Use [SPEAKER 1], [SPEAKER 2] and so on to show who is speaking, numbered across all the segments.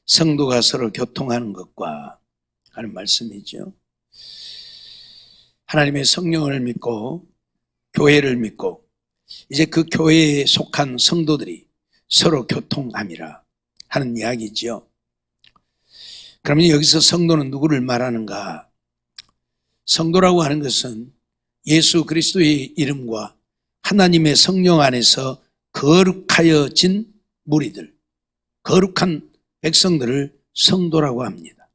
[SPEAKER 1] 성도가 서로 교통하는 것과 하는 말씀이죠. 하나님의 성령을 믿고 교회를 믿고 이제 그 교회에 속한 성도들이 서로 교통함이라 하는 이야기죠. 그러면 여기서 성도는 누구를 말하는가? 성도라고 하는 것은 예수 그리스도의 이름과 하나님의 성령 안에서 거룩하여진 무리들, 거룩한 백성들을 성도라고 합니다.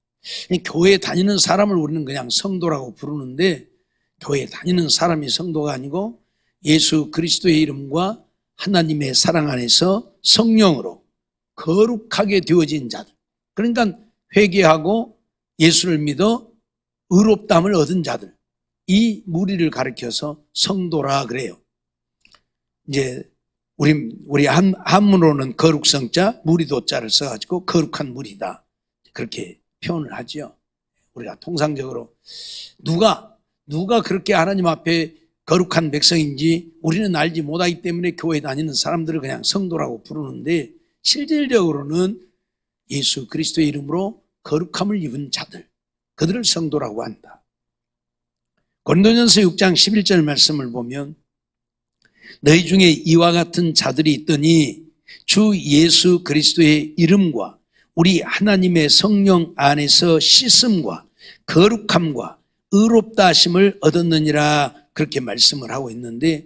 [SPEAKER 1] 교회에 다니는 사람을 우리는 그냥 성도라고 부르는데 교회에 다니는 사람이 성도가 아니고 예수 그리스도의 이름과 하나님의 사랑 안에서 성령으로 거룩하게 되어진 자들, 그러니까 회개하고 예수를 믿어 의롭다함을 얻은 자들, 이 무리를 가리켜서 성도라 그래요. 이제 우리 한문으로는 거룩성자, 무리도자를 써가지고 거룩한 무리다 그렇게 표현을 하죠. 우리가 통상적으로 누가 그렇게 하나님 앞에 거룩한 백성인지 우리는 알지 못하기 때문에 교회 다니는 사람들을 그냥 성도라고 부르는데 실질적으로는 예수 그리스도의 이름으로 거룩함을 입은 자들, 그들을 성도라고 한다. 고린도전서 6장 11절 말씀을 보면 너희 중에 이와 같은 자들이 있더니 주 예수 그리스도의 이름과 우리 하나님의 성령 안에서 씻음과 거룩함과 의롭다 하심을 얻었느니라 그렇게 말씀을 하고 있는데,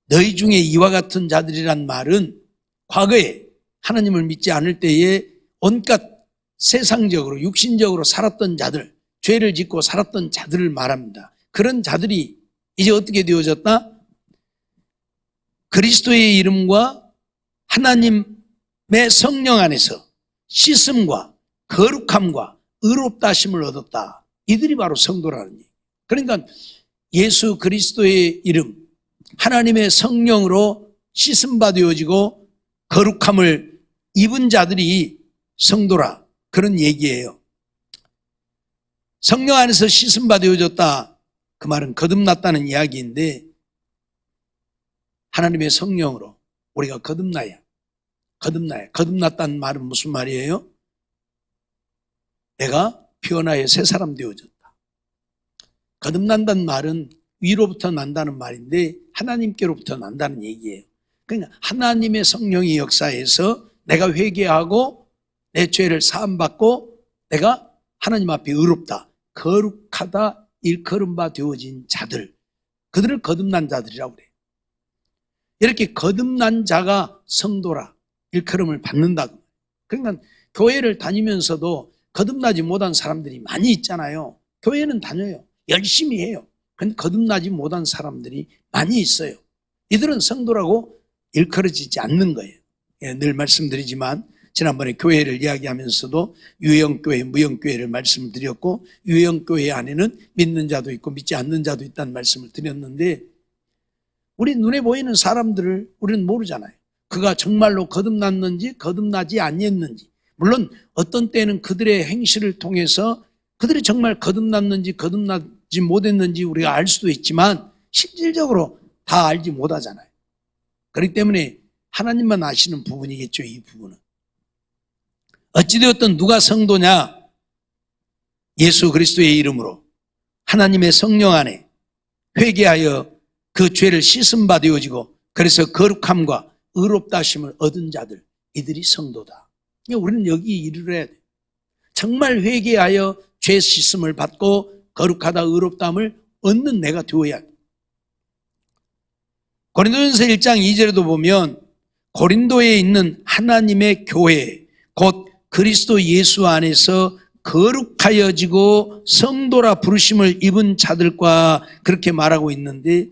[SPEAKER 1] 너희 중에 이와 같은 자들이란 말은 과거에 하나님을 믿지 않을 때에 온갖 세상적으로 육신적으로 살았던 자들, 죄를 짓고 살았던 자들을 말합니다. 그런 자들이 이제 어떻게 되어졌다? 그리스도의 이름과 하나님의 성령 안에서 씻음과 거룩함과 의롭다 하심을 얻었다. 이들이 바로 성도라는 얘기예요. 그러니까 예수 그리스도의 이름, 하나님의 성령으로 씻음받아지고 거룩함을 입은 자들이 성도라, 그런 얘기예요. 성령 안에서 씻음받아졌다, 그 말은 거듭났다는 이야기인데, 하나님의 성령으로 우리가 거듭나야. 거듭났다는 말은 무슨 말이에요? 내가 피어나야 새 사람 되어졌다. 거듭난다는 말은 위로부터 난다는 말인데 하나님께로부터 난다는 얘기예요. 그러니까 하나님의 성령의 역사에서 내가 회개하고 내 죄를 사함받고 내가 하나님 앞에 의롭다, 거룩하다 일컬음바 되어진 자들, 그들을 거듭난 자들이라고 그래요. 이렇게 거듭난 자가 성도라 일컬음을 받는다. 그러니까 교회를 다니면서도 거듭나지 못한 사람들이 많이 있잖아요. 교회는 다녀요. 열심히 해요. 그런데 거듭나지 못한 사람들이 많이 있어요. 이들은 성도라고 일컬어지지 않는 거예요. 늘 말씀드리지만 지난번에 교회를 이야기하면서도 유형교회, 무형교회를 말씀을 드렸고, 유형교회 안에는 믿는 자도 있고 믿지 않는 자도 있다는 말씀을 드렸는데, 우리 눈에 보이는 사람들을 우리는 모르잖아요. 그가 정말로 거듭났는지 거듭나지 아니했는지. 물론 어떤 때는 그들의 행실을 통해서 그들이 정말 거듭났는지 거듭나지 못했는지 우리가 알 수도 있지만 실질적으로 다 알지 못하잖아요. 그렇기 때문에 하나님만 아시는 부분이겠죠, 이 부분은. 어찌되었든 누가 성도냐? 예수 그리스도의 이름으로 하나님의 성령 안에 회개하여 그 죄를 씻음받아지고 그래서 거룩함과 의롭다 하심을 얻은 자들, 이들이 성도다. 우리는 여기 이르러야 돼. 정말 회개하여 죄 씻음을 받고 거룩하다 의롭다함을 얻는 내가 되어야 돼. 고린도전서 1장 2절에도 보면 고린도에 있는 하나님의 교회, 곧 그리스도 예수 안에서 거룩하여지고 성도라 부르심을 입은 자들과 그렇게 말하고 있는데,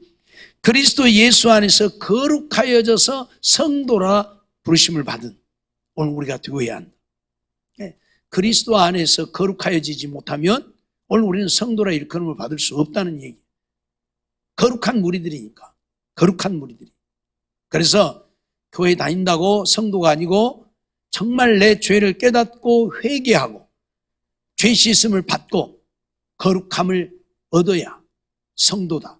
[SPEAKER 1] 그리스도 예수 안에서 거룩하여져서 성도라 부르심을 받은 오늘 우리가 되어야 한다. 그리스도 안에서 거룩하여지지 못하면 오늘 우리는 성도라 일컬음을 받을 수 없다는 얘기. 거룩한 무리들이니까. 거룩한 무리들이. 그래서 교회 다닌다고 성도가 아니고 정말 내 죄를 깨닫고 회개하고 죄 씻음을 받고 거룩함을 얻어야 성도다.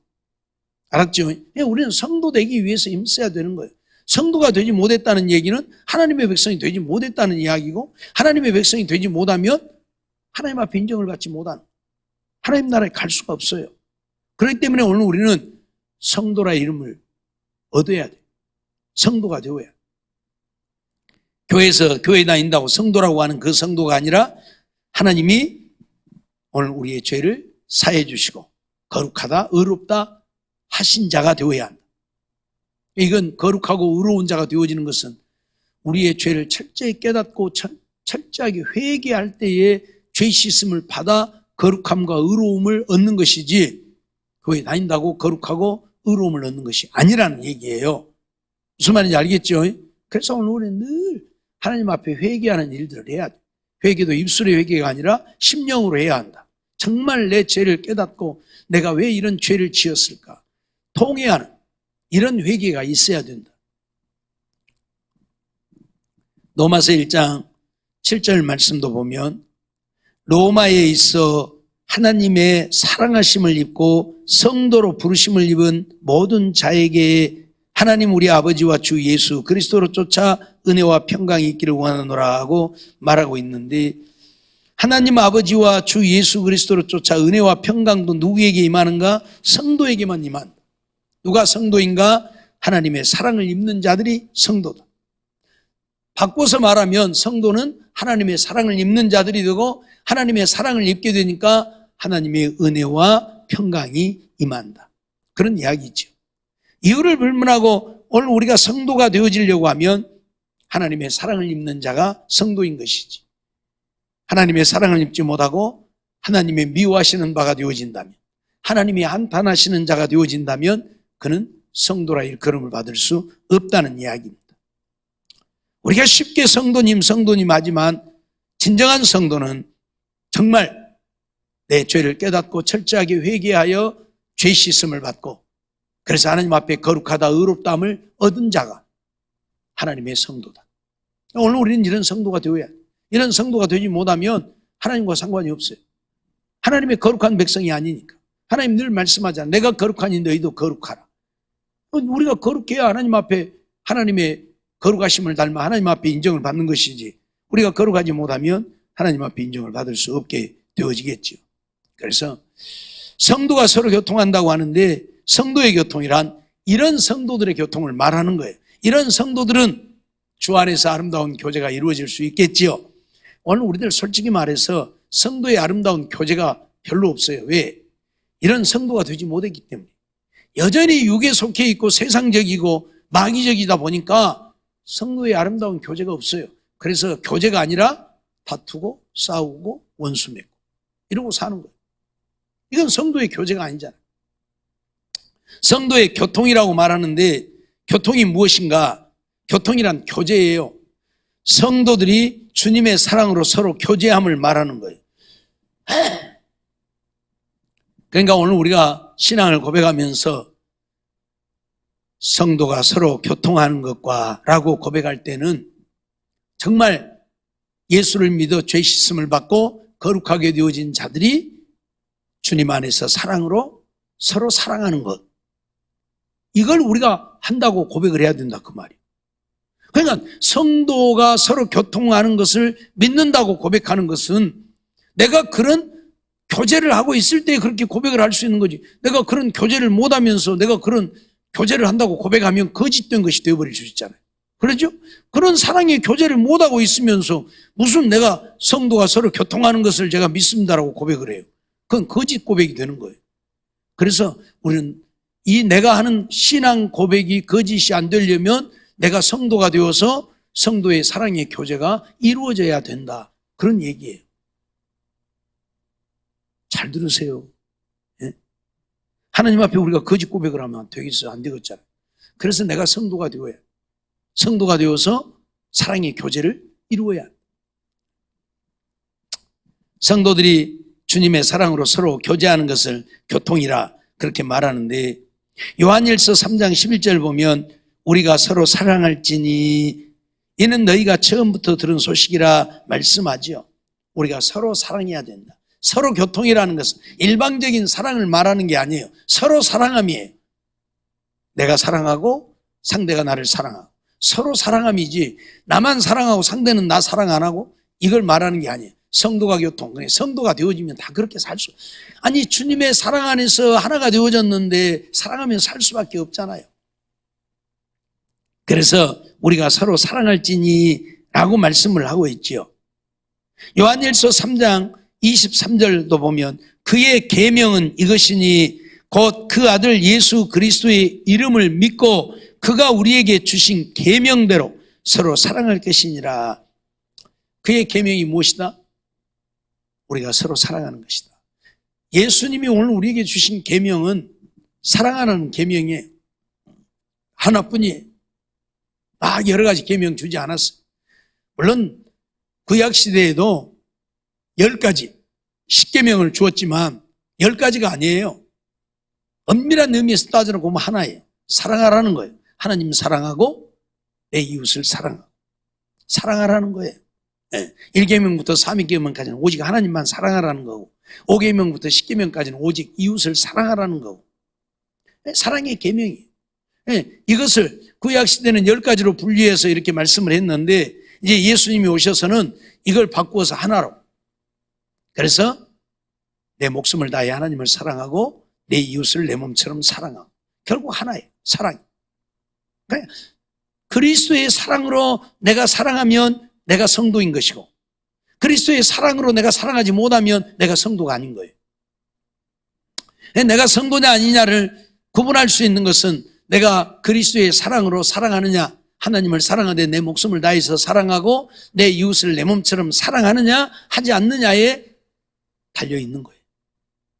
[SPEAKER 1] 알았죠? 우리는 성도 되기 위해서 힘써야 되는 거예요. 성도가 되지 못했다는 얘기는 하나님의 백성이 되지 못했다는 이야기고, 하나님의 백성이 되지 못하면 하나님 앞에 인정을 받지 못하는, 하나님 나라에 갈 수가 없어요. 그렇기 때문에 오늘 우리는 성도라 이름을 얻어야 돼. 성도가 되어야 돼. 교회에서 교회 다닌다고 성도라고 하는 그 성도가 아니라 하나님이 오늘 우리의 죄를 사해 주시고 거룩하다, 의롭다 하신 자가 되어야 한다. 이건 거룩하고 의로운 자가 되어지는 것은 우리의 죄를 철저히 깨닫고 철저하게 회개할 때에 죄 씻음을 받아 거룩함과 의로움을 얻는 것이지, 교회 다닌다고 거룩하고 의로움을 얻는 것이 아니라는 얘기예요. 무슨 말인지 알겠죠? 그래서 오늘 우리는 늘 하나님 앞에 회개하는 일들을 해야 돼. 회개도 입술의 회개가 아니라 심령으로 해야 한다. 정말 내 죄를 깨닫고 내가 왜 이런 죄를 지었을까 통회하는 이런 회개가 있어야 된다. 로마서 1장 7절 말씀도 보면 로마에 있어 하나님의 사랑하심을 입고 성도로 부르심을 입은 모든 자에게 하나님 우리 아버지와 주 예수 그리스도로 쫓아 은혜와 평강이 있기를 원하노라 하고 말하고 있는데, 하나님 아버지와 주 예수 그리스도로 쫓아 은혜와 평강도 누구에게 임하는가? 성도에게만 임한다. 누가 성도인가? 하나님의 사랑을 입는 자들이 성도다. 바꿔서 말하면 성도는 하나님의 사랑을 입는 자들이 되고, 하나님의 사랑을 입게 되니까 하나님의 은혜와 평강이 임한다. 그런 이야기죠. 이유를 불문하고 오늘 우리가 성도가 되어지려고 하면 하나님의 사랑을 입는 자가 성도인 것이지, 하나님의 사랑을 입지 못하고 하나님의 미워하시는 바가 되어진다면, 하나님이 한탄하시는 자가 되어진다면 그는 성도라 일컬음을 받을 수 없다는 이야기입니다. 우리가 쉽게 성도님 하지만 진정한 성도는 정말 내 죄를 깨닫고 철저하게 회개하여 죄 씻음을 받고, 그래서 하나님 앞에 거룩하다 의롭다함을 얻은 자가 하나님의 성도다. 오늘 우리는 이런 성도가 되어야 돼. 이런 성도가 되지 못하면 하나님과 상관이 없어요. 하나님의 거룩한 백성이 아니니까. 하나님 늘 말씀하잖아. 내가 거룩하니 너희도 거룩하라. 우리가 거룩해야 하나님 앞에 하나님의 거룩하심을 닮아 하나님 앞에 인정을 받는 것이지, 우리가 거룩하지 못하면 하나님 앞에 인정을 받을 수 없게 되어지겠죠. 그래서 성도가 서로 교통한다고 하는데, 성도의 교통이란 이런 성도들의 교통을 말하는 거예요. 이런 성도들은 주 안에서 아름다운 교제가 이루어질 수 있겠지요. 오늘 우리들 솔직히 말해서 성도의 아름다운 교제가 별로 없어요. 왜? 이런 성도가 되지 못했기 때문에. 여전히 육에 속해 있고 세상적이고 마귀적이다 보니까 성도의 아름다운 교제가 없어요. 그래서 교제가 아니라 다투고 싸우고 원수 맺고 이러고 사는 거예요. 이건 성도의 교제가 아니잖아요. 성도의 교통이라고 말하는데, 교통이 무엇인가? 교통이란 교제예요. 성도들이 주님의 사랑으로 서로 교제함을 말하는 거예요. 그러니까 오늘 우리가 신앙을 고백하면서 성도가 서로 교통하는 것과 라고 고백할 때는 정말 예수를 믿어 죄 씻음을 받고 거룩하게 되어진 자들이 주님 안에서 사랑으로 서로 사랑하는 것, 이걸 우리가 한다고 고백을 해야 된다 그 말이에요. 그러니까 성도가 서로 교통하는 것을 믿는다고 고백하는 것은 내가 그런 교제를 하고 있을 때 그렇게 고백을 할 수 있는 거지, 내가 그런 교제를 못하면서 내가 그런 교제를 한다고 고백하면 거짓된 것이 되어버릴 수 있잖아요. 그렇죠? 그런 사랑의 교제를 못하고 있으면서 무슨 내가 성도가 서로 교통하는 것을 제가 믿습니다라고 고백을 해요. 그건 거짓 고백이 되는 거예요. 그래서 우리는 이 내가 하는 신앙 고백이 거짓이 안 되려면 내가 성도가 되어서 성도의 사랑의 교제가 이루어져야 된다, 그런 얘기예요. 잘 들으세요. 예? 하나님 앞에 우리가 거짓 고백을 하면 되겠어요? 안 되겠잖아요. 그래서 내가 성도가 되어야, 성도가 되어서 사랑의 교제를 이루어야 한다. 성도들이 주님의 사랑으로 서로 교제하는 것을 교통이라 그렇게 말하는데, 요한일서 3장 11절 보면 우리가 서로 사랑할지니 이는 너희가 처음부터 들은 소식이라 말씀하죠. 우리가 서로 사랑해야 된다. 서로 교통이라는 것은 일방적인 사랑을 말하는 게 아니에요. 서로 사랑함이에요. 내가 사랑하고 상대가 나를 사랑하고, 서로 사랑함이지 나만 사랑하고 상대는 나 사랑 안 하고 이걸 말하는 게 아니에요. 성도가 교통, 성도가 되어지면 다 그렇게 살 수. 아니 주님의 사랑 안에서 하나가 되어졌는데 사랑하면서 살 수밖에 없잖아요. 그래서 우리가 서로 사랑할지니 라고 말씀을 하고 있지요. 요한일서 3장 23절도 보면 그의 계명은 이것이니 곧 그 아들 예수 그리스도의 이름을 믿고 그가 우리에게 주신 계명대로 서로 사랑할 것이니라. 그의 계명이 무엇이다? 우리가 서로 사랑하는 것이다. 예수님이 오늘 우리에게 주신 계명은 사랑하는 계명이에요. 하나뿐이에요. 여러 가지 계명 주지 않았어요. 물론 구약시대에도 10가지 10계명을 주었지만 10가지가 아니에요. 엄밀한 의미에서 따지고 보면 하나예요. 사랑하라는 거예요. 하나님 사랑하고 내 이웃을 사랑하라는 거예요. 1계명부터 3계명까지는 오직 하나님만 사랑하라는 거고 5계명부터 10계명까지는 오직 이웃을 사랑하라는 거고 사랑의 계명이에요. 이것을 구약시대는 10가지로 분리해서 이렇게 말씀을 했는데 이제 예수님이 오셔서는 이걸 바꾸어서 하나로, 그래서 내 목숨을 다해 하나님을 사랑하고 내 이웃을 내 몸처럼 사랑하고, 결국 하나예요. 사랑이. 그러니까 그리스도의 사랑으로 내가 사랑하면 내가 성도인 것이고 그리스도의 사랑으로 내가 사랑하지 못하면 내가 성도가 아닌 거예요. 내가 성도냐 아니냐를 구분할 수 있는 것은 내가 그리스도의 사랑으로 사랑하느냐, 하나님을 사랑하되 내 목숨을 다해서 사랑하고 내 이웃을 내 몸처럼 사랑하느냐 하지 않느냐에 달려있는 거예요.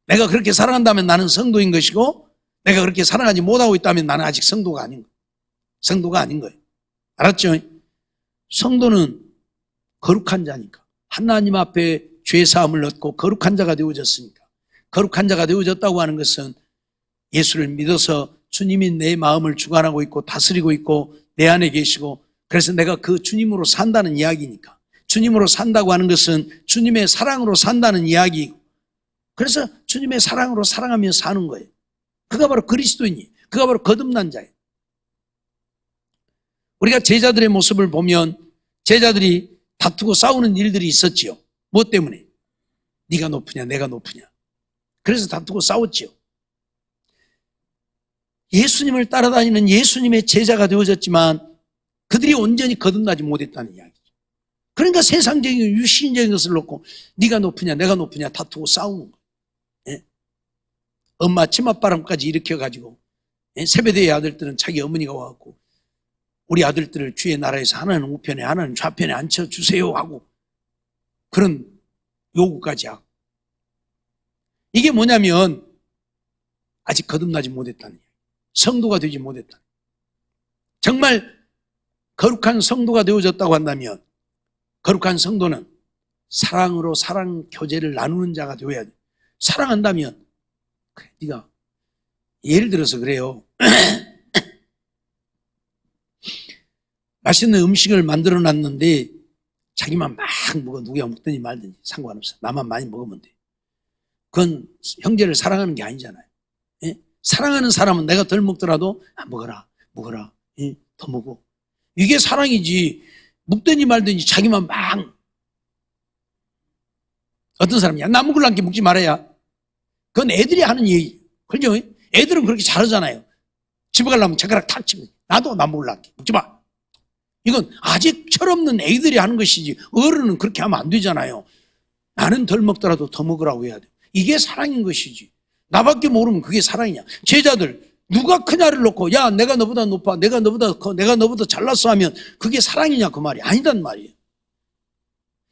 [SPEAKER 1] 내가 그렇게 사랑한다면 나는 성도인 것이고 내가 그렇게 사랑하지 못하고 있다면 나는 아직 성도가 아닌 거예요. 성도가 아닌 거예요. 알았죠? 성도는 거룩한 자니까, 하나님 앞에 죄사함을 얻고 거룩한 자가 되어졌으니까, 거룩한 자가 되어졌다고 하는 것은 예수를 믿어서 주님이 내 마음을 주관하고 있고 다스리고 있고 내 안에 계시고, 그래서 내가 그 주님으로 산다는 이야기니까, 주님으로 산다고 하는 것은 주님의 사랑으로 산다는 이야기이고, 그래서 주님의 사랑으로 사랑하며 사는 거예요. 그가 바로 그리스도인이에요. 그가 바로 거듭난 자예요. 우리가 제자들의 모습을 보면 제자들이 다투고 싸우는 일들이 있었지요. 무엇 때문에? 네가 높으냐 내가 높으냐. 그래서 다투고 싸웠지요. 예수님을 따라다니는 예수님의 제자가 되어졌지만 그들이 온전히 거듭나지 못했다는 이야기죠. 그러니까 세상적인 유신적인 것을 놓고 네가 높으냐 내가 높으냐 다투고 싸우는 거예요. 예? 엄마 치맛바람까지 일으켜가지고, 세베대의 아들들은 자기 어머니가 와갖고 우리 아들들을 주의 나라에서 하나는 우편에 하나는 좌편에 앉혀주세요 하고 그런 요구까지 하고, 이게 뭐냐면 아직 거듭나지 못했다는 얘기예요. 성도가 되지 못했다. 정말 거룩한 성도가 되어졌다고 한다면 거룩한 성도는 사랑으로 사랑 교제를 나누는 자가 되어야 돼. 사랑한다면 그래, 네가 예를 들어서 그래요. 맛있는 음식을 만들어 놨는데 자기만 막 먹어. 누가 먹든지 말든지 상관없어. 나만 많이 먹으면 돼. 그건 형제를 사랑하는 게 아니잖아요. 예? 사랑하는 사람은 내가 덜 먹더라도 먹어라 예? 더 먹어. 이게 사랑이지. 먹든지 말든지 자기만 막. 어떤 사람이야 나 먹으려니까 먹지 말아야. 그건 애들이 하는 얘기. 그죠? 애들은 그렇게 잘하잖아요. 집에 가려면 젓가락 탁 치면 나도 나 먹으려니까 먹지 마. 이건 아직 철없는 애들이 하는 것이지 어른은 그렇게 하면 안 되잖아요. 나는 덜 먹더라도 더 먹으라고 해야 돼. 이게 사랑인 것이지. 나밖에 모르면 그게 사랑이냐. 제자들 누가 크냐를 놓고 야 내가 너보다 높아 내가 너보다 커 내가 너보다 잘났어 하면 그게 사랑이냐 그 말이 아니단 말이에요.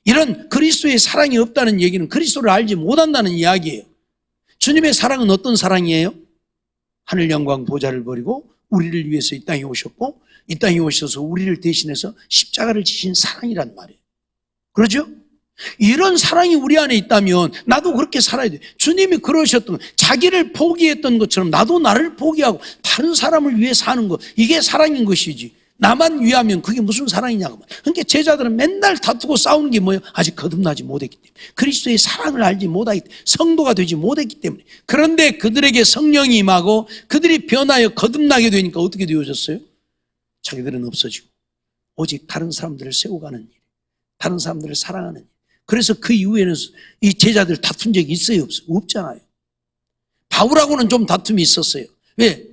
[SPEAKER 1] 이런 그리스도의 사랑이 없다는 얘기는 그리스도를 알지 못한다는 이야기예요. 주님의 사랑은 어떤 사랑이에요? 하늘 영광 보좌를 버리고 우리를 위해서 이 땅에 오셨고 이 땅에 오셔서 우리를 대신해서 십자가를 지신 사랑이란 말이에요. 그러죠? 이런 사랑이 우리 안에 있다면 나도 그렇게 살아야 돼. 주님이 그러셨던 자기를 포기했던 것처럼 나도 나를 포기하고 다른 사람을 위해 사는 것, 이게 사랑인 것이지. 나만 위하면 그게 무슨 사랑이냐고. 그러니까 제자들은 맨날 다투고 싸우는 게 뭐예요? 아직 거듭나지 못했기 때문에, 그리스도의 사랑을 알지 못하기 때문에, 성도가 되지 못했기 때문에. 그런데 그들에게 성령이 임하고 그들이 변하여 거듭나게 되니까 어떻게 되어졌어요? 자기들은 없어지고 오직 다른 사람들을 세워가는 일, 다른 사람들을 사랑하는 일. 그래서 그 이후에는 이 제자들 다툰 적이 있어요, 없어요? 없잖아요. 바울하고는 좀 다툼이 있었어요. 왜?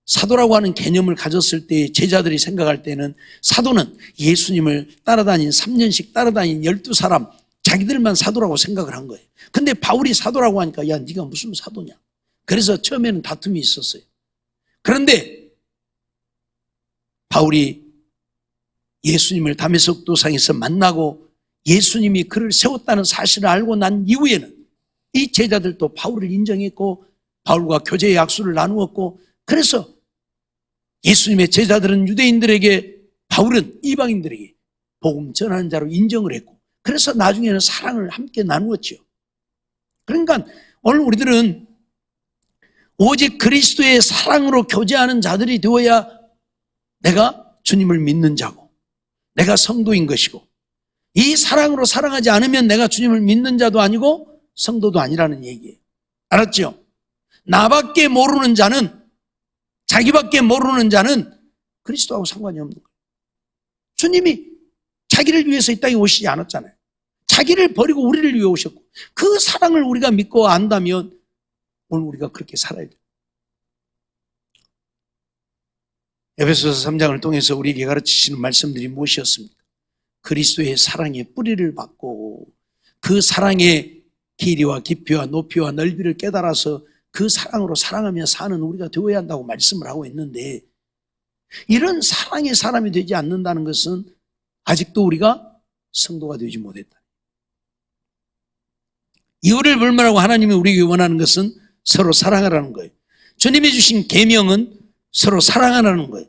[SPEAKER 1] 사도라고 하는 개념을 가졌을 때 제자들이 생각할 때는 사도는 예수님을 따라다닌 3년씩 따라다닌 12사람 자기들만 사도라고 생각을 한 거예요. 근데 바울이 사도라고 하니까 야 네가 무슨 사도냐. 그래서 처음에는 다툼이 있었어요. 그런데 바울이 예수님을 다메섹 도상에서 만나고 예수님이 그를 세웠다는 사실을 알고 난 이후에는 이 제자들도 바울을 인정했고 바울과 교제의 약수를 나누었고 그래서 예수님의 제자들은 유대인들에게 바울은 이방인들에게 복음 전하는 자로 인정을 했고 그래서 나중에는 사랑을 함께 나누었죠. 그러니까 오늘 우리들은 오직 그리스도의 사랑으로 교제하는 자들이 되어야 내가 주님을 믿는 자고 내가 성도인 것이고 이 사랑으로 사랑하지 않으면 내가 주님을 믿는 자도 아니고 성도도 아니라는 얘기예요. 알았죠? 나밖에 모르는 자는 자기밖에 모르는 자는 그리스도하고 상관이 없는 거예요. 주님이 자기를 위해서 이 땅에 오시지 않았잖아요. 자기를 버리고 우리를 위해 오셨고 그 사랑을 우리가 믿고 안다면 오늘 우리가 그렇게 살아야 돼요. 에베소서 3장을 통해서 우리에게 가르치시는 말씀들이 무엇이었습니까? 그리스도의 사랑의 뿌리를 받고 그 사랑의 길이와 깊이와 높이와 넓이를 깨달아서 그 사랑으로 사랑하며 사는 우리가 되어야 한다고 말씀을 하고 있는데 이런 사랑의 사람이 되지 않는다는 것은 아직도 우리가 성도가 되지 못했다. 이유를 불문하고 하나님이 우리에게 원하는 것은 서로 사랑하라는 거예요. 주님이 주신 계명은 서로 사랑하라는 거예요.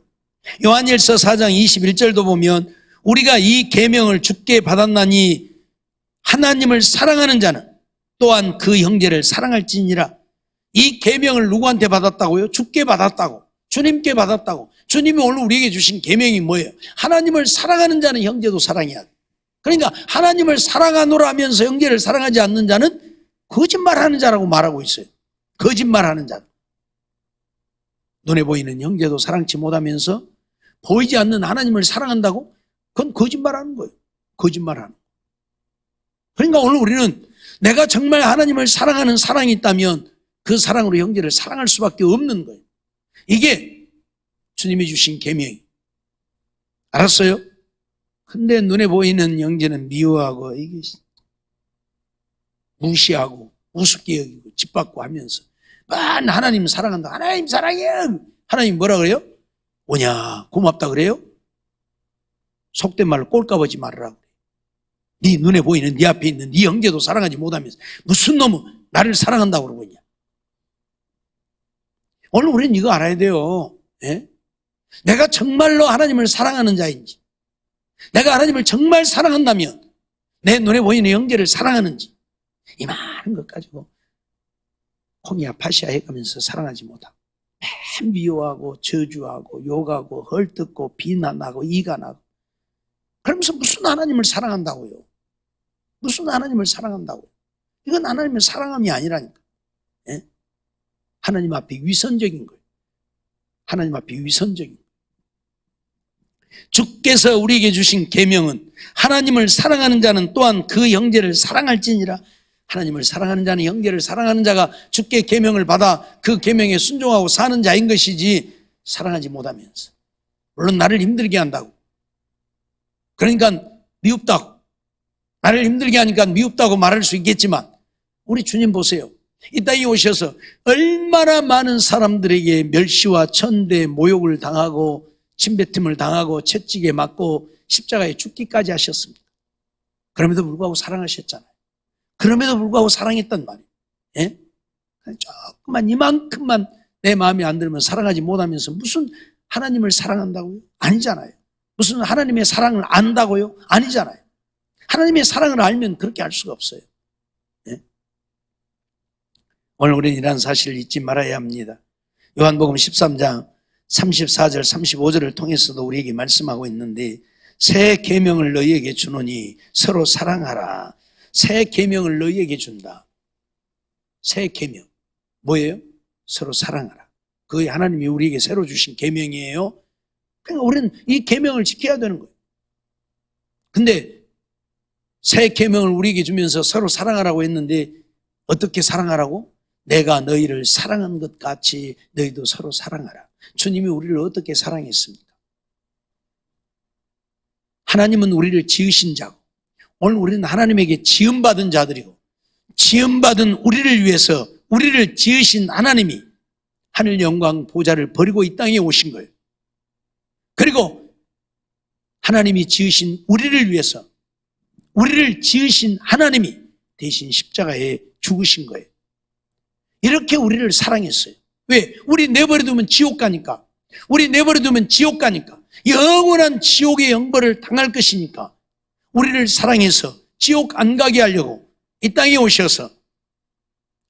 [SPEAKER 1] 요한일서 4장 21절도 보면 우리가 이 계명을 주께 받았나니 하나님을 사랑하는 자는 또한 그 형제를 사랑할지니라. 이 계명을 누구한테 받았다고요? 주께 받았다고. 주님께 받았다고. 주님이 오늘 우리에게 주신 계명이 뭐예요? 하나님을 사랑하는 자는 형제도 사랑해야 돼. 그러니까 하나님을 사랑하노라 하면서 형제를 사랑하지 않는 자는 거짓말하는 자라고 말하고 있어요. 거짓말하는 자. 눈에 보이는 형제도 사랑치 못하면서 보이지 않는 하나님을 사랑한다고? 그건 거짓말하는 거예요. 거짓말하는 거예요. 그러니까 오늘 우리는 내가 정말 하나님을 사랑하는 사랑이 있다면 그 사랑으로 형제를 사랑할 수밖에 없는 거예요. 이게 주님이 주신 계명이. 알았어요? 근데 눈에 보이는 형제는 미워하고 이게 무시하고 우습게 여기고 짓밟고 하면서 하나님 사랑한다. 하나님 사랑해. 하나님 뭐라 그래요? 오냐 고맙다 그래요? 속된 말로 꼴까보지 말으라고 그래요. 네 눈에 보이는 네 앞에 있는 네 형제도 사랑하지 못하면서 무슨 놈은 나를 사랑한다고 그러고 있냐. 오늘 우리는 이거 알아야 돼요. 예? 내가 정말로 하나님을 사랑하는 자인지 내가 하나님을 정말 사랑한다면 내 눈에 보이는 형제를 사랑하는지 이 많은 것 가지고 콩이야 파시야 해가면서 사랑하지 못하고 맨 미워하고 저주하고 욕하고 헐뜯고 비난하고 이가 나고 그러면서 무슨 하나님을 사랑한다고요? 무슨 하나님을 사랑한다고요? 이건 하나님을 사랑함이 아니라니까. 예? 하나님 앞에 위선적인 거예요. 하나님 앞에 위선적인 거예요. 주께서 우리에게 주신 계명은 하나님을 사랑하는 자는 또한 그 형제를 사랑할지니라. 하나님을 사랑하는 자는 형제를 사랑하는 자가 주께 계명을 받아 그 계명에 순종하고 사는 자인 것이지 사랑하지 못하면서 물론 나를 힘들게 한다고 그러니까 미흡다고 나를 힘들게 하니까 미흡다고 말할 수 있겠지만 우리 주님 보세요. 이 땅에 오셔서 얼마나 많은 사람들에게 멸시와 천대 모욕을 당하고 침뱉음을 당하고 채찍에 맞고 십자가에 죽기까지 하셨습니다. 그럼에도 불구하고 사랑하셨잖아요. 그럼에도 불구하고 사랑했단 말이에요. 예? 조금만 이만큼만 내 마음에 안 들면 사랑하지 못하면서 무슨 하나님을 사랑한다고요? 아니잖아요. 무슨 하나님의 사랑을 안다고요? 아니잖아요. 하나님의 사랑을 알면 그렇게 할 수가 없어요. 예? 오늘 우리는 이러한 사실을 잊지 말아야 합니다. 요한복음 13장 34절 35절을 통해서도 우리에게 말씀하고 있는데 새 계명을 너희에게 주노니 서로 사랑하라. 새 계명을 너희에게 준다. 새 계명 뭐예요? 서로 사랑하라. 그게 하나님이 우리에게 새로 주신 계명이에요. 그러니까 우리는 이 계명을 지켜야 되는 거예요. 근데 새 계명을 우리에게 주면서 서로 사랑하라고 했는데 어떻게 사랑하라고? 내가 너희를 사랑한 것 같이 너희도 서로 사랑하라. 주님이 우리를 어떻게 사랑했습니까? 하나님은 우리를 지으신 자고 오늘 우리는 하나님에게 지음받은 자들이고 지음받은 우리를 위해서 우리를 지으신 하나님이 하늘 영광 보좌를 버리고 이 땅에 오신 거예요. 그리고 하나님이 지으신 우리를 위해서 우리를 지으신 하나님이 대신 십자가에 죽으신 거예요. 이렇게 우리를 사랑했어요. 왜? 우리 내버려두면 지옥 가니까. 우리 내버려두면 지옥 가니까. 영원한 지옥의 영벌을 당할 것이니까 우리를 사랑해서 지옥 안 가게 하려고 이 땅에 오셔서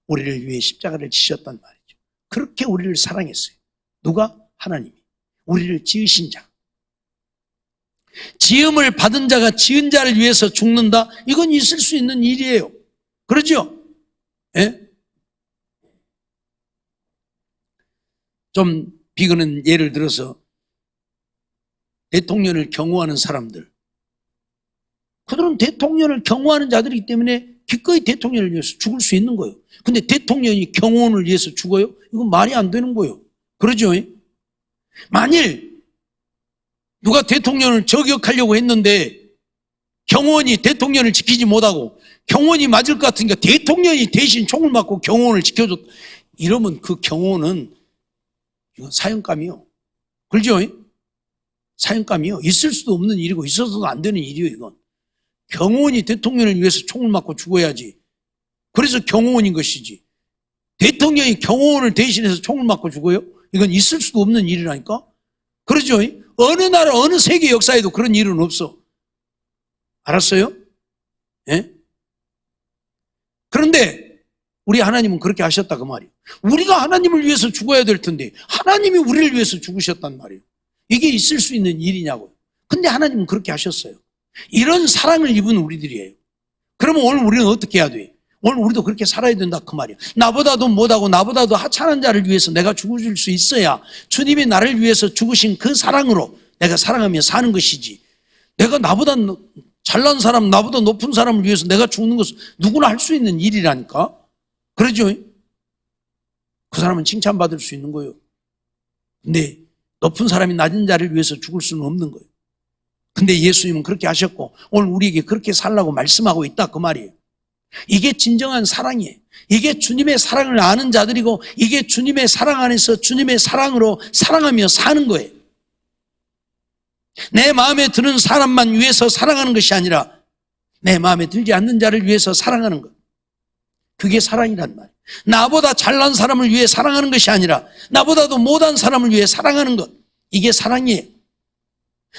[SPEAKER 1] 우리를 위해 십자가를 지셨단 말이죠. 그렇게 우리를 사랑했어요. 누가? 하나님이. 우리를 지으신 자. 지음을 받은 자가 지은 자를 위해서 죽는다? 이건 있을 수 있는 일이에요. 그러죠? 예? 좀 비근한 예를 들어서 대통령을 경호하는 사람들. 그들은 대통령을 경호하는 자들이기 때문에 기꺼이 대통령을 위해서 죽을 수 있는 거예요. 근데 대통령이 경호원을 위해서 죽어요? 이건 말이 안 되는 거예요. 그러죠? 만일 누가 대통령을 저격하려고 했는데 경호원이 대통령을 지키지 못하고 경호원이 맞을 것 같으니까 대통령이 대신 총을 맞고 경호원을 지켜줬다. 이러면 그 경호원은 이건 사형감이요. 그렇죠? 사형감이요. 있을 수도 없는 일이고 있어서도 안 되는 일이요. 이건 경호원이 대통령을 위해서 총을 맞고 죽어야지. 그래서 경호원인 것이지. 대통령이 경호원을 대신해서 총을 맞고 죽어요? 이건 있을 수도 없는 일이라니까. 그렇죠? 어느 나라 어느 세계 역사에도 그런 일은 없어. 알았어요? 예? 그런데 우리 하나님은 그렇게 하셨다 그 말이에요. 우리가 하나님을 위해서 죽어야 될 텐데 하나님이 우리를 위해서 죽으셨단 말이에요. 이게 있을 수 있는 일이냐고요. 근데 하나님은 그렇게 하셨어요. 이런 사랑을 입은 우리들이에요. 그러면 오늘 우리는 어떻게 해야 돼? 오늘 우리도 그렇게 살아야 된다 그 말이에요. 나보다도 못하고 나보다도 하찮은 자를 위해서 내가 죽어줄 수 있어야 주님이 나를 위해서 죽으신 그 사랑으로 내가 사랑하며 사는 것이지. 내가 나보다 잘난 사람, 나보다 높은 사람을 위해서 내가 죽는 것은 누구나 할 수 있는 일이라니까. 그러죠? 그 사람은 칭찬받을 수 있는 거예요. 근데 높은 사람이 낮은 자를 위해서 죽을 수는 없는 거예요. 근데 예수님은 그렇게 하셨고 오늘 우리에게 그렇게 살라고 말씀하고 있다 그 말이에요. 이게 진정한 사랑이에요. 이게 주님의 사랑을 아는 자들이고 이게 주님의 사랑 안에서 주님의 사랑으로 사랑하며 사는 거예요. 내 마음에 드는 사람만 위해서 사랑하는 것이 아니라 내 마음에 들지 않는 자를 위해서 사랑하는 것. 그게 사랑이란 말이에요. 나보다 잘난 사람을 위해 사랑하는 것이 아니라 나보다도 못한 사람을 위해 사랑하는 것. 이게 사랑이에요.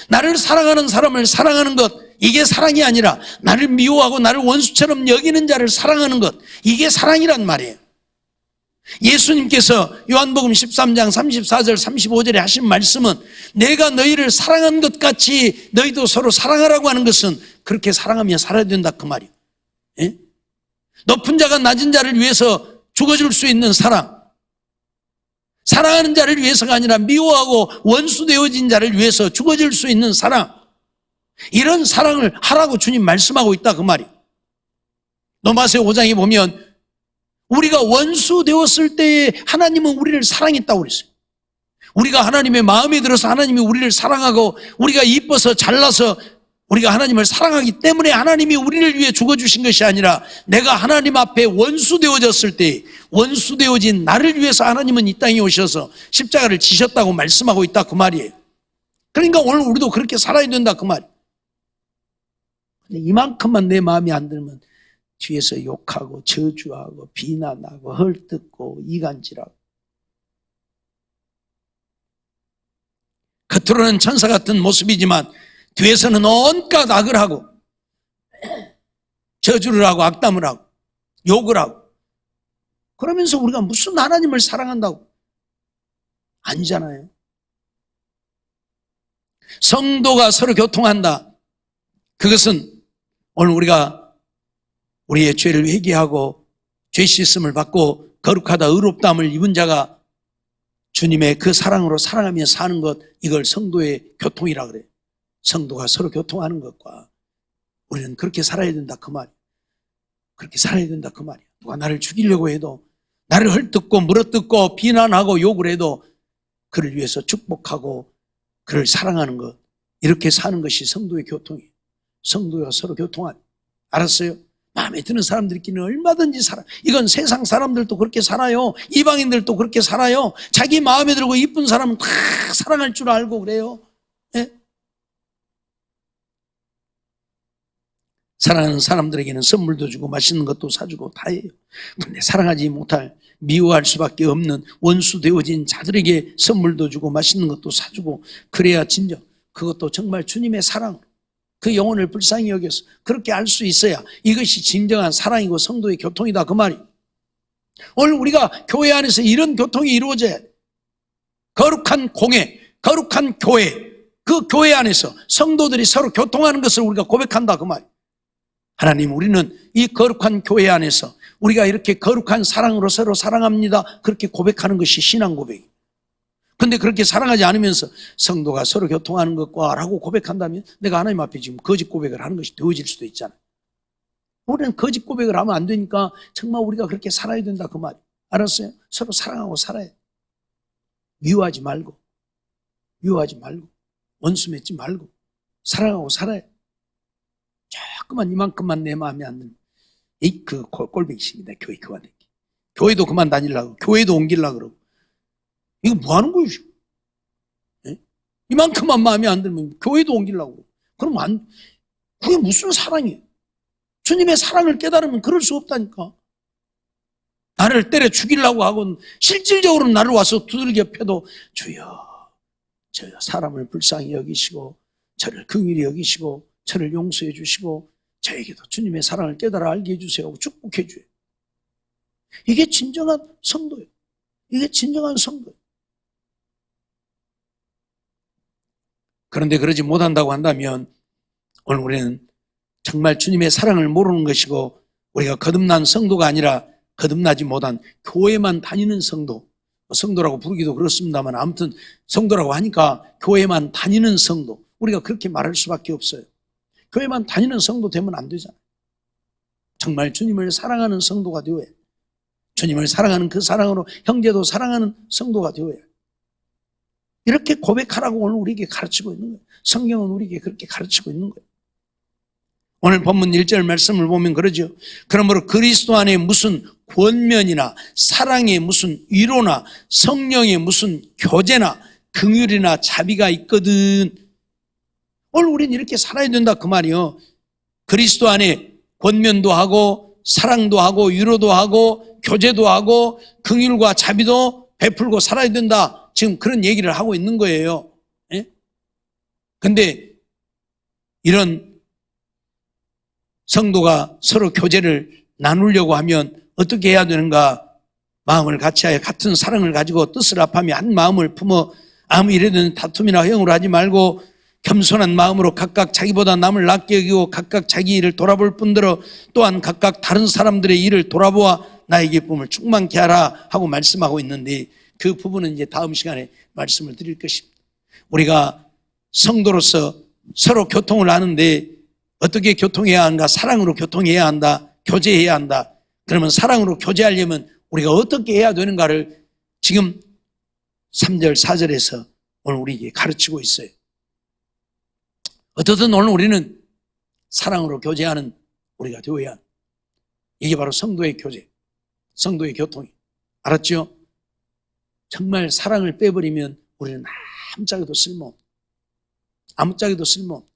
[SPEAKER 1] 나를 사랑하는 사람을 사랑하는 것. 이게 사랑이 아니라 나를 미워하고 나를 원수처럼 여기는 자를 사랑하는 것. 이게 사랑이란 말이에요. 예수님께서 요한복음 13장 34절 35절에 하신 말씀은 내가 너희를 사랑한 것 같이 너희도 서로 사랑하라고 하는 것은 그렇게 사랑하며 살아야 된다 그 말이에요. 예? 높은 자가 낮은 자를 위해서 죽어줄 수 있는 사랑, 사랑하는 자를 위해서가 아니라 미워하고 원수되어진 자를 위해서 죽어줄 수 있는 사랑, 이런 사랑을 하라고 주님 말씀하고 있다 그 말이에요. 로마서 5장에 보면 우리가 원수 되었을 때에 하나님은 우리를 사랑했다고 그랬어요. 우리가 하나님의 마음에 들어서 하나님이 우리를 사랑하고 우리가 이뻐서 잘나서 우리가 하나님을 사랑하기 때문에 하나님이 우리를 위해 죽어주신 것이 아니라 내가 하나님 앞에 원수 되어졌을 때 원수 되어진 나를 위해서 하나님은 이 땅에 오셔서 십자가를 지셨다고 말씀하고 있다 그 말이에요. 그러니까 오늘 우리도 그렇게 살아야 된다 그 말이에요. 근데 이만큼만 내 마음이 안 들면 뒤에서 욕하고 저주하고 비난하고 헐뜯고 이간질하고 겉으로는 천사 같은 모습이지만 뒤에서는 온갖 악을 하고 저주를 하고 악담을 하고 욕을 하고 그러면서 우리가 무슨 하나님을 사랑한다고? 아니잖아요. 성도가 서로 교통한다. 그것은 오늘 우리가 우리의 죄를 회개하고 죄 씻음을 받고 거룩하다 의롭다함을 입은 자가 주님의 그 사랑으로 사랑하며 사는 것, 이걸 성도의 교통이라 그래요. 성도가 서로 교통하는 것과 우리는 그렇게 살아야 된다 그 말이에요. 그렇게 살아야 된다 그 말이에요. 누가 나를 죽이려고 해도, 나를 헐뜯고 물어뜯고 비난하고 욕을 해도 그를 위해서 축복하고 그를 사랑하는 것, 이렇게 사는 것이 성도의 교통이에요. 성도가 서로 교통하는, 알았어요? 마음에 드는 사람들끼리는 얼마든지 살아. 이건 세상 사람들도 그렇게 살아요. 이방인들도 그렇게 살아요. 자기 마음에 들고 이쁜 사람은 다 사랑할 줄 알고 그래요. 예? 사랑하는 사람들에게는 선물도 주고 맛있는 것도 사주고 다 해요. 그런데 사랑하지 못할, 미워할 수밖에 없는 원수 되어진 자들에게 선물도 주고 맛있는 것도 사주고, 그래야 진정, 그것도 정말 주님의 사랑, 그 영혼을 불쌍히 여겨서 그렇게 알 수 있어야 이것이 진정한 사랑이고 성도의 교통이다 그 말이. 오늘 우리가 교회 안에서 이런 교통이 이루어져야 돼. 거룩한 공회, 거룩한 교회, 그 교회 안에서 성도들이 서로 교통하는 것을 우리가 고백한다 그 말이. 하나님, 우리는 이 거룩한 교회 안에서 우리가 이렇게 거룩한 사랑으로 서로 사랑합니다, 그렇게 고백하는 것이 신앙 고백이에요. 근데 그렇게 사랑하지 않으면서 성도가 서로 교통하는 것과 라고 고백한다면 내가 하나님 앞에 지금 거짓 고백을 하는 것이 되어질 수도 있잖아요. 우리는 거짓 고백을 하면 안 되니까 정말 우리가 그렇게 살아야 된다 그 말이에요. 알았어요? 서로 사랑하고 살아야 돼. 미워하지 말고, 미워하지 말고, 원수 맺지 말고 사랑하고 살아야 돼. 조금만, 이만큼만 내 마음에 안 드는 그 꼴배기식이다. 교회 그만둘게. 교회도 그만 다니려고, 교회도 옮기려고 그러고. 이거 뭐 하는 거예요, 지금? 예? 이만큼만 마음에 안 들면 교회도 옮기려고. 그럼 그게 무슨 사랑이에요? 주님의 사랑을 깨달으면 그럴 수 없다니까. 나를 때려 죽이려고 하고 실질적으로 나를 와서 두들겨 패도, 주여, 저 사람을 불쌍히 여기시고 저를 긍휼히 여기시고 저를 용서해 주시고 저에게도 주님의 사랑을 깨달아 알게 해주세요 하고 축복해 줘요. 이게 진정한 성도예요. 이게 진정한 성도예요. 그런데 그러지 못한다고 한다면 오늘 우리는 정말 주님의 사랑을 모르는 것이고, 우리가 거듭난 성도가 아니라 거듭나지 못한 교회만 다니는 성도, 성도라고 부르기도 그렇습니다만 아무튼 성도라고 하니까 교회만 다니는 성도, 우리가 그렇게 말할 수밖에 없어요. 교회만 다니는 성도 되면 안 되잖아요. 정말 주님을 사랑하는 성도가 되어야 해요. 주님을 사랑하는 그 사랑으로 형제도 사랑하는 성도가 되어야 해요. 이렇게 고백하라고 오늘 우리에게 가르치고 있는 거예요. 성경은 우리에게 그렇게 가르치고 있는 거예요. 오늘 본문 1절 말씀을 보면 그러죠. 그러므로 그리스도 안에 무슨 권면이나 사랑의 무슨 위로나 성령의 무슨 교제나 긍휼이나 자비가 있거든. 오늘 우리는 이렇게 살아야 된다 그 말이요. 그리스도 안에 권면도 하고 사랑도 하고 위로도 하고 교제도 하고 긍휼과 자비도 베풀고 살아야 된다. 지금 그런 얘기를 하고 있는 거예요. 그런데 이런 성도가 서로 교제를 나누려고 하면 어떻게 해야 되는가? 마음을 같이하여 같은 사랑을 가지고 뜻을 합하며 한 마음을 품어 아무 일에든 다툼이나 허용을 하지 말고 겸손한 마음으로 각각 자기보다 남을 낫게 여기고 각각 자기 일을 돌아볼 뿐더러 또한 각각 다른 사람들의 일을 돌아보아 나의 기쁨을 충만케 하라 하고 말씀하고 있는데, 그 부분은 이제 다음 시간에 말씀을 드릴 것입니다. 우리가 성도로서 서로 교통을 하는데 어떻게 교통해야 한가? 사랑으로 교통해야 한다. 교제해야 한다. 그러면 사랑으로 교제하려면 우리가 어떻게 해야 되는가를 지금 3절, 4절에서 오늘 우리에게 가르치고 있어요. 어떻든 오늘 우리는 사랑으로 교제하는 우리가 되어야 한다. 이게 바로 성도의 교제, 성도의 교통이. 알았죠? 정말 사랑을 빼버리면 우리는 아무짝에도 쓸모없는, 아무짝에도 쓸모없는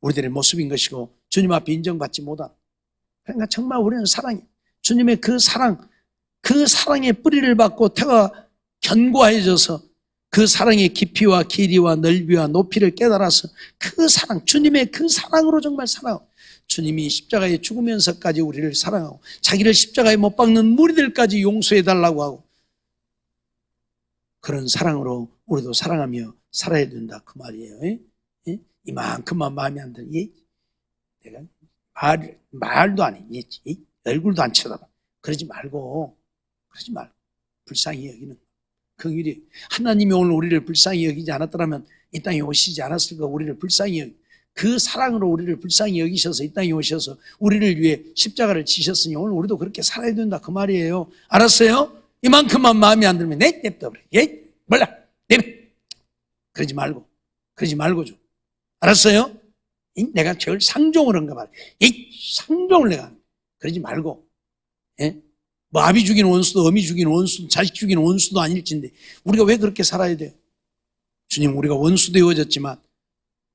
[SPEAKER 1] 우리들의 모습인 것이고 주님 앞에 인정받지 못한. 그러니까 정말 우리는 사랑이, 주님의 그 사랑, 그 사랑의 뿌리를 받고 태가 견고해져서 그 사랑의 깊이와 길이와 넓이와 높이를 깨달아서 그 사랑, 주님의 그 사랑으로 정말 사랑하고, 주님이 십자가에 죽으면서까지 우리를 사랑하고 자기를 십자가에 못 박는 무리들까지 용서해달라고 하고, 그런 사랑으로 우리도 사랑하며 살아야 된다 그 말이에요. 이만큼만 마음에 안 들어. 내가 말도 안 해. 얼굴도 안 쳐다봐. 그러지 말고 불쌍히 여기는. 긍휼이에요. 하나님이 오늘 우리를 불쌍히 여기지 않았더라면 이 땅에 오시지 않았을 거. 우리를 불쌍히 여기, 그 사랑으로 우리를 불쌍히 여기셔서 이 땅에 오셔서 우리를 위해 십자가를 지셨으니 오늘 우리도 그렇게 살아야 된다 그 말이에요. 알았어요? 이만큼만 마음에 안 들면 냅둬 버려. 몰라. 내버. 그러지 말고 좀. 알았어요? 내가 제일 상종을 한가 말이야. 상종을 내가 하는. 그러지 말고. 예? 뭐 아비 죽인 원수도 어미 죽인 원수도 자식 죽인 원수도 아닐진데 우리가 왜 그렇게 살아야 돼요? 주님, 우리가 원수 되어졌지만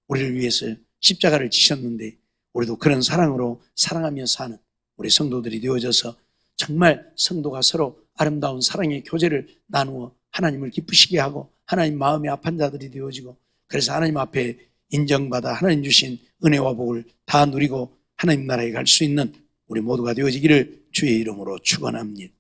[SPEAKER 1] 우리를 위해서 십자가를 지셨는데 우리도 그런 사랑으로 사랑하며 사는 우리 성도들이 되어져서 정말 성도가 서로 아름다운 사랑의 교제를 나누어 하나님을 기쁘시게 하고 하나님 마음이 아픈 자들이 되어지고 그래서 하나님 앞에 인정받아 하나님 주신 은혜와 복을 다 누리고 하나님 나라에 갈 수 있는 우리 모두가 되어지기를 주의 이름으로 축원합니다.